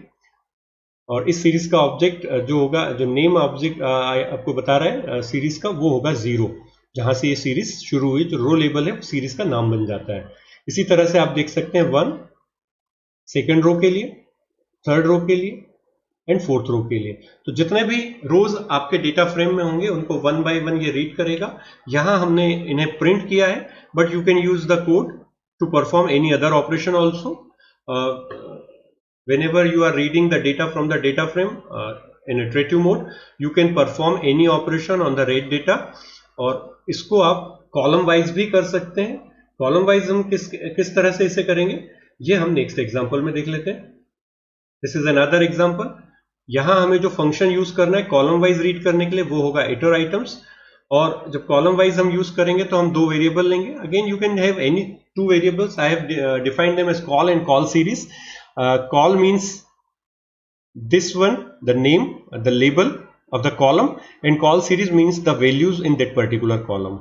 और इस सीरीज का ऑब्जेक्ट जो होगा, जो नेम ऑब्जेक्ट आपको बता रहा है सीरीज का, वो होगा 0. जहां से ये सीरीज शुरू हुई, जो रो लेबल है सीरीज का नाम बन जाता है. इसी तरह से आप देख सकते हैं 1 सेकेंड रो के लिए, थर्ड रो के लिए, एंड फोर्थ रो के लिए. तो जितने भी रोज आपके डेटा फ्रेम में होंगे उनको वन बाय वन ये रीड करेगा. यहां हमने इन्हें प्रिंट किया है, but you can use the code to perform any other operation also. Whenever you are reading the data from the data frame in iterative mode, you can perform any operation on the read data. और इसको आप column wise भी कर सकते हैं. Column wise हम किस तरह से इसे करेंगे, ये हम नेक्स्ट एग्जांपल में देख लेते हैं. This is another example. यहां हमें जो फंक्शन यूज करना है कॉलम वाइज रीड करने के लिए, वो होगा इटर आइटम्स. और जब कॉलम वाइज हम यूज करेंगे तो हम दो वेरिएबल लेंगे. Again you can have any two variables. I have defined them as call and call series. Call means this one, the name, the label of the column, and call series means the values in that particular column.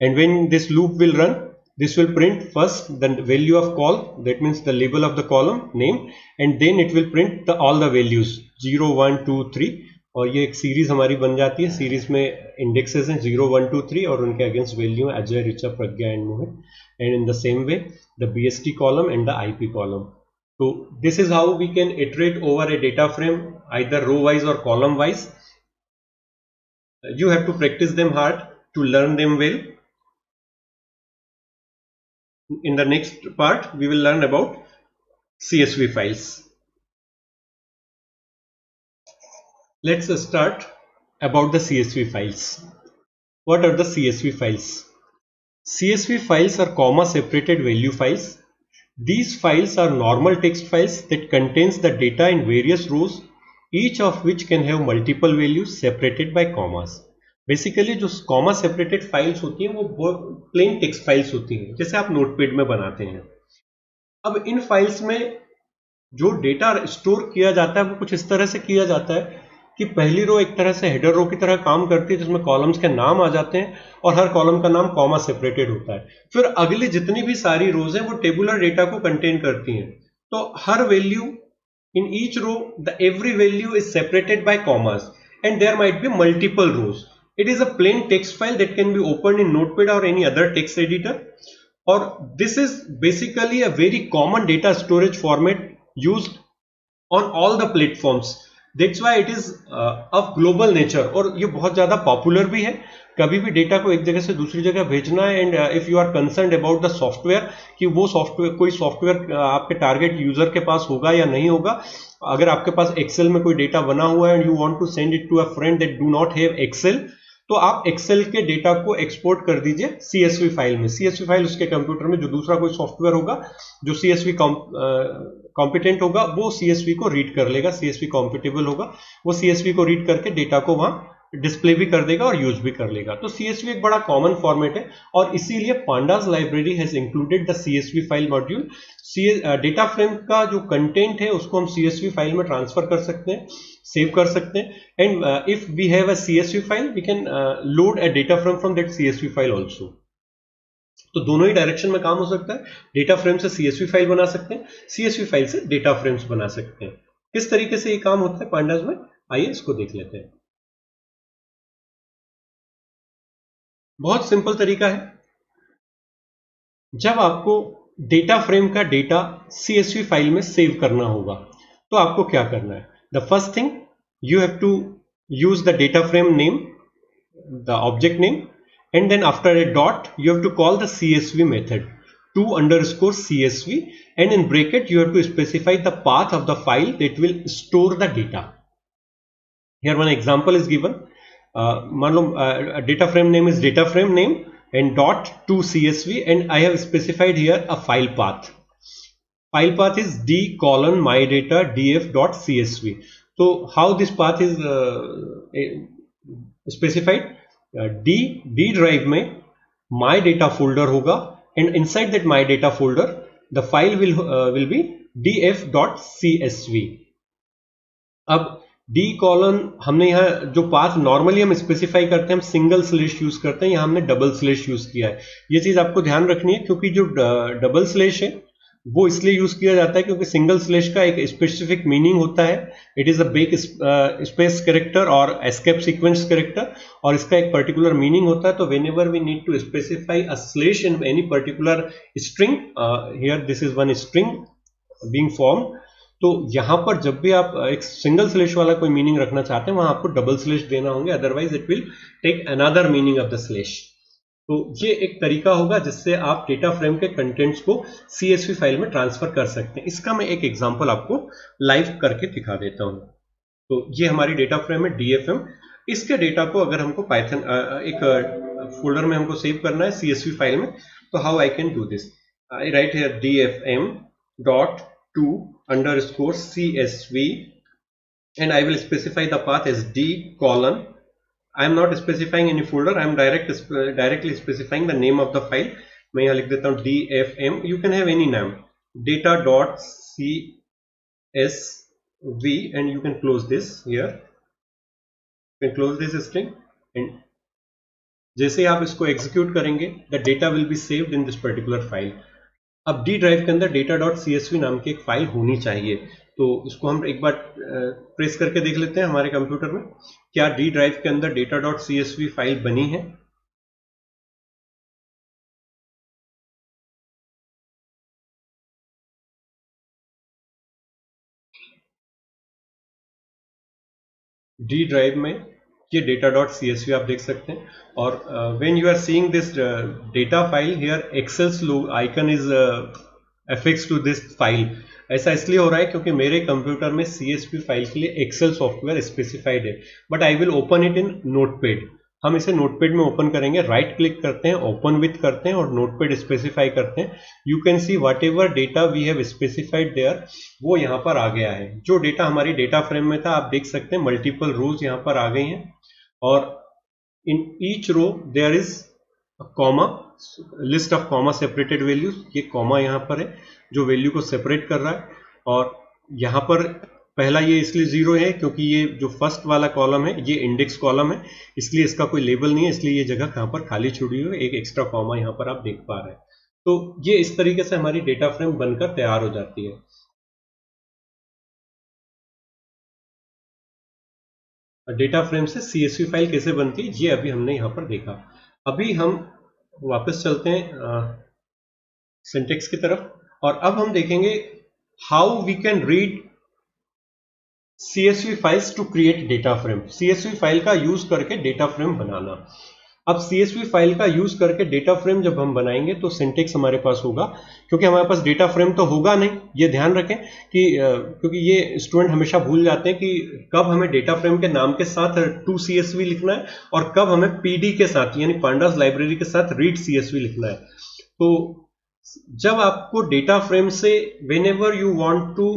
And when this loop will run, This will print first the value of call, that means the label of the column name, and then it will print all the values 0 1 2 3, और ये एक series हमारी बन जाती है. Series में indexes हैं 0 1 2 3 और उनके अगेंस्ट वैल्यू है Ajay, Richa, Pragya and Mohit. And in the same way the BST column and the IP column. So this is how we can iterate over a data frame either row wise or column wise. You have to practice them hard to learn them well. In the next part we will learn about CSV files. Let's start about the CSV files. What are the CSV files? CSV files are comma separated value files. These files are normal text files that contains the data in various rows, each of which can have multiple values separated by commas. Basically जो comma separated files होती हैं वो plain text files होती हैं, जैसे आप notepad में बनाते हैं. अब इन फाइल्स में जो डेटा स्टोर किया जाता है वो कुछ इस तरह से किया जाता है कि पहली रो एक तरह से हेडर रो की तरह काम करती है, जिसमें कॉलम्स के नाम आ जाते हैं और हर कॉलम का नाम कॉमा सेपरेटेड होता है. फिर अगली जितनी भी सारी रोज हैं वो टेबुलर डेटा को कंटेन करती हैं. तो हर value in each row the every value is separated by commas and there might be multiple rows. It is a plain text file that can be opened in Notepad or any other text editor. Or this is basically a very common data storage format used on all the platforms. That's why it is of global nature. और ये बहुत ज़्यादा popular भी है. कभी भी data को एक जगह से दूसरी जगह भेजना है and if you are concerned about the software कि वो सॉफ्टवेयर कोई सॉफ्टवेयर आपके टारगेट यूजर के पास होगा या नहीं होगा. अगर आपके पास एक्सेल में कोई डेटा बना हुआ है and you want to send it to a friend that do not have excel, तो आप एक्सेल के डेटा को एक्सपोर्ट कर दीजिए CSV फाइल में. CSV फाइल उसके कंप्यूटर में जो दूसरा कोई सॉफ्टवेयर होगा जो CSV कॉम्पिटेंट होगा वो CSV को रीड कर लेगा, CSV कॉम्पिटेबल होगा, वो CSV को रीड करके डेटा को वहां डिस्प्ले भी कर देगा और यूज भी कर लेगा. तो CSV एक बड़ा कॉमन फॉर्मेट है और इसीलिए pandas library has included the CSV file module. Data frame का जो कंटेंट है उसको हम CSV फाइल में ट्रांसफर कर सकते हैं, सेव कर सकते हैं. And if we have a CSV file we can load a data frame from that CSV file also. तो दोनों ही डायरेक्शन में काम हो सकता है. डेटा फ्रेम से CSV फाइल बना सकते हैं, CSV फाइल से डेटा फ्रेम्स बना सकते हैं. किस तरीके से ये काम होता है पांडास में, आइए इसको देख लेते हैं. बहुत सिंपल तरीका है. जब आपको डेटा फ्रेम का डेटा CSV फाइल में सेव करना होगा तो आपको क्या करना है. The first thing you have to use the data frame name, the object name, and then after a dot you have to call the CSV method to_CSV, and in bracket you have to specify the path of the file that will store the data. Here one example is given. मान लो data frame name is data frame name and dot to CSV, and I have specified here a file path. File path is d:/mydata df.csv. So how this path is specified? D drive में my data folder होगा and inside that my data folder the file will be df.csv. अब d:, हमने यहाँ जो path normally हम specify करते हैं हम सिंगल स्लैश यूज करते हैं, यहाँ हमने डबल स्लैश यूज किया है. ये चीज आपको ध्यान रखनी है क्योंकि जो डबल स्लैश है वो इसलिए यूज किया जाता है क्योंकि सिंगल स्लैश का एक स्पेसिफिक मीनिंग होता है. It is a break space character और एस्केप सीक्वेंस कैरेक्टर, और इसका एक पर्टिकुलर मीनिंग होता है. तो whenever we need to specify a slash in any particular string, here this is one string being formed, तो यहां पर जब भी आप एक सिंगल स्लैश वाला कोई मीनिंग रखना चाहते हैं वहां आपको डबल स्लैश देना होंगे, otherwise it will take another meaning of the slash. तो ये एक तरीका होगा जिससे आप डेटा फ्रेम के कंटेंट्स को CSV फाइल में ट्रांसफर कर सकते हैं. इसका मैं एक एग्जांपल आपको लाइव करके दिखा देता हूं. तो ये हमारी डेटा फ्रेम है DFM. इसके डेटा को अगर हमको पाइथन एक फोल्डर में हमको सेव करना है CSV फाइल में, तो how I can do this. I right here DFM dot to_CSV and I will specify the path as d:. I am not specifying any folder, I am directly specifying the name of the file. मैं यहाँ लिख देता हूँ DFM. You can have any name, data.csv, and you can close this here. You can close this string and जैसे ही आप इसको execute करेंगे the data will be saved in this particular file. अब डी ड्राइव के अंदर data.csv नाम की एक फाइल होनी चाहिए, तो इसको हम एक बार प्रेस करके देख लेते हैं हमारे कंप्यूटर में क्या डी ड्राइव के अंदर data.csv फाइल बनी है। डी ड्राइव में ये data.csv आप देख सकते हैं, और when you are seeing this data file here Excel's icon is affix to this file. ऐसा इसलिए हो रहा है क्योंकि मेरे कंप्यूटर में CSV फाइल के लिए एक्सेल सॉफ्टवेयर स्पेसिफाइड है, but I will open it in notepad. हम इसे नोटपैड में ओपन करेंगे, राइट क्लिक करते हैं, ओपन विथ करते हैं और नोटपैड स्पेसिफाई करते हैं। You can see whatever data we have specified there वो यहाँ पर आ गया है। जो डेटा हमारी डेटा फ्रेम में था आप देख सकते हैं मल्टीपल रोज यहाँ पर आ गई हैं, और in each row there is comma, list of comma separated values. ये कॉमा यहाँ पर है जो वैल्यू को सेपरेट कर रहा है, और यहाँ पर पहला ये इसलिए जीरो है क्योंकि ये जो फर्स्ट वाला कॉलम है ये इंडेक्स कॉलम है, इसलिए इसका कोई लेबल नहीं है, इसलिए ये जगह कहाँ पर खाली छुड़ी हुई है, एक एक्स्ट्रा कॉमा यहाँ पर आप देख पा रहे हैं। तो ये इस तरीके से हमारी डेटा फ्रेम बनकर तैयार हो जाती है। डेटा फ्रेम से CSV फाइल कैसे बनती है ये अभी हमने यहाँ पर देखा। अभी हम वापस चलते हैं सिंटेक्स की तरफ, और अब हम देखेंगे how we can read CSV files to create data frame. CSV file का यूज करके डेटा फ्रेम बनाना। अब CSV फाइल का यूज करके डेटा फ्रेम जब हम बनाएंगे तो सिंटेक्स हमारे पास होगा, क्योंकि हमारे पास डेटा फ्रेम तो होगा नहीं, ये ध्यान रखें कि क्योंकि ये स्टूडेंट हमेशा भूल जाते हैं कि कब हमें डेटा फ्रेम के नाम के साथ टू CSV लिखना है और कब हमें PD के साथ यानी पांडास लाइब्रेरी के साथ रीड CSV लिखना है। तो जब आपको डेटा फ्रेम से whenever you want to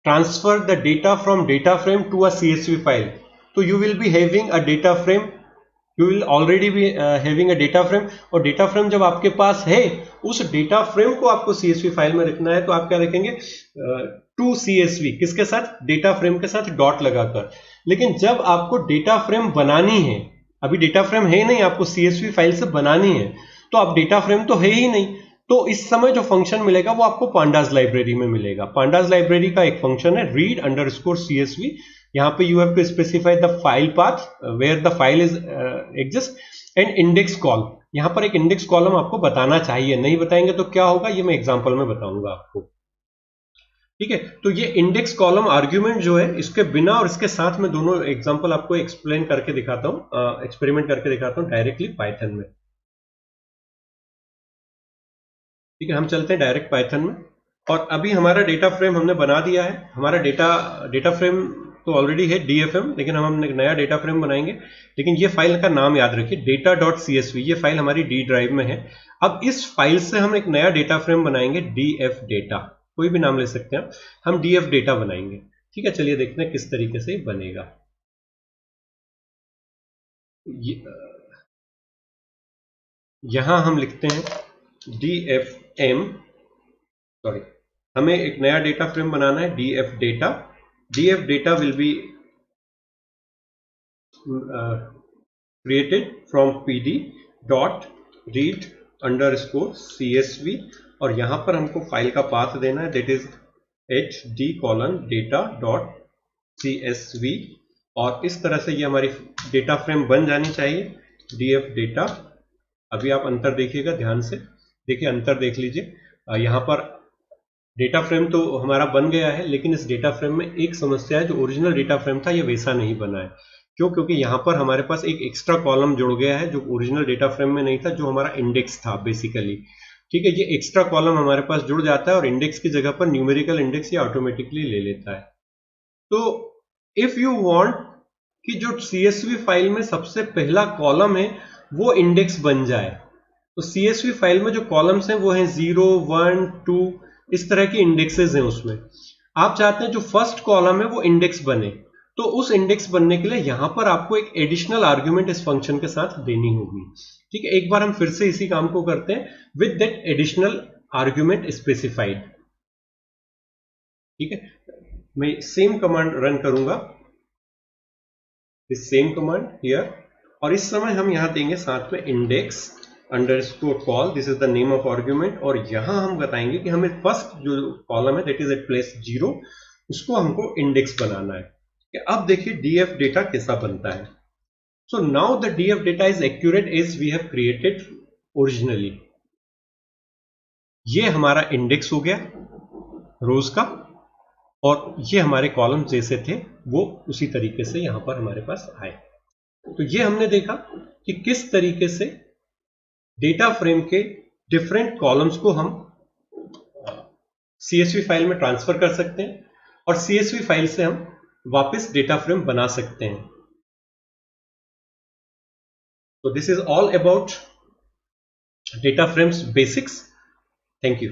transfer the data from data frame to a CSV file, तो you will be having a data frame, you will already be having a data frame, और data frame जब आपके पास है उस data frame को आपको CSV फाइल में रखना है, तो आप क्या रखेंगे टू CSV, किसके साथ, डेटा फ्रेम के साथ डॉट लगाकर। लेकिन जब आपको डेटा फ्रेम बनानी है, अभी डेटा फ्रेम है नहीं, आपको CSV फाइल से बनानी है, तो आप डेटा फ्रेम तो है ही नहीं, तो इस समय जो फंक्शन मिलेगा वो आपको पांडास लाइब्रेरी में मिलेगा। पांडास लाइब्रेरी का एक फंक्शन है रीड अंडरस्कोर CSV। यहाँ पे you have to specify the file path where the file is exist and index call. यहाँ पर एक इंडेक्स कॉलम आपको बताना चाहिए, नहीं बताएंगे तो क्या होगा ये मैं एग्जांपल में बताऊंगा आपको। ठीक है, तो ये इंडेक्स कॉलम आर्ग्यूमेंट जो है, इसके बिना और इसके साथ में दोनों एग्जांपल आपको एक्सप्लेन करके दिखाता हूँ, एक्सपेरिमेंट करके दिखाता हूँ डायरेक्टली पाइथन में। ठीक है, हम चलते हैं डायरेक्ट पाइथन में, और अभी हमारा डेटा फ्रेम हमने बना दिया है। हमारा डेटा फ्रेम तो ऑलरेडी है DFM, लेकिन हम एक नया डेटा फ्रेम बनाएंगे। लेकिन ये फाइल का नाम याद रखिए data.csv, ये फाइल हमारी D ड्राइव में है। अब इस फाइल से हम एक नया डेटा फ्रेम बनाएंगे DF डेटा, कोई भी नाम ले सकते हैं, हम DF डेटा बनाएंगे। ठीक है, चलिए देखते हैं किस तरीके से बनेगा। यहां हम लिखते हैं DFM, सॉरी, हमें एक नया डेटा फ्रेम बनाना है DF data. DF data will be created from PD dot read underscore CSV, और यहां पर हमको फाइल का पाथ देना है that is hd colon data dot CSV, और इस तरह से ये हमारी डेटा फ्रेम बन जानी चाहिए DF डेटा। अभी आप अंतर देखिएगा, ध्यान से देखिए, अंतर देख लीजिए। यहाँ पर डेटा फ्रेम तो हमारा बन गया है, लेकिन इस डेटा फ्रेम में एक समस्या है, जो ओरिजिनल डेटा फ्रेम था ये वैसा नहीं बना है। क्यों? क्योंकि यहाँ पर हमारे पास एक एक्स्ट्रा कॉलम जुड़ गया है जो ओरिजिनल डेटा फ्रेम में नहीं था, जो हमारा इंडेक्स था बेसिकली। ठीक है, ये एक्स्ट्रा कॉलम हमारे पास जुड़ जाता है और इंडेक्स की जगह पर न्यूमेरिकल इंडेक्स ये ऑटोमेटिकली ले लेता है। तो इफ यू वांट कि जो CSV फाइल में सबसे पहला कॉलम है वो इंडेक्स बन जाए, तो CSV फाइल में जो कॉलम्स हैं वो हैं 0, 1, 2, इस तरह की इंडेक्सेस हैं उसमें। आप चाहते हैं जो फर्स्ट कॉलम है वो इंडेक्स बने, तो उस इंडेक्स बनने के लिए यहां पर आपको एक एडिशनल आर्ग्यूमेंट इस फंक्शन के साथ देनी होगी। ठीक है, एक बार हम फिर से इसी काम को करते हैं with that additional argument specified. ठीक है, मैं सेम कमांड रन करूंगा, दिस सेम कमांड हियर, और इस समय हम यहाँ देंगे साथ में index underscore call, this is the name of argument, और यहाँ हम बताएंगे कि हमें फर्स्ट जो कॉलम है दैट इज एट प्लेस 0, उसको हमको इंडेक्स बनाना है। अब देखिए डीएफ डेटा कैसा बनता है। So now the DF data is accurate as we have created originally. ये हमारा इंडेक्स हो गया रोज का, और ये हमारे कॉलम जैसे थे वो उसी तरीके से यहां पर हमारे पास आए। तो ये हमने देखा कि किस तरीके से डेटा फ्रेम के डिफरेंट कॉलम्स को हम CSV फाइल में ट्रांसफर कर सकते हैं और CSV फाइल से हम वापस डेटा फ्रेम बना सकते हैं। So this is all about data frames basics. Thank you.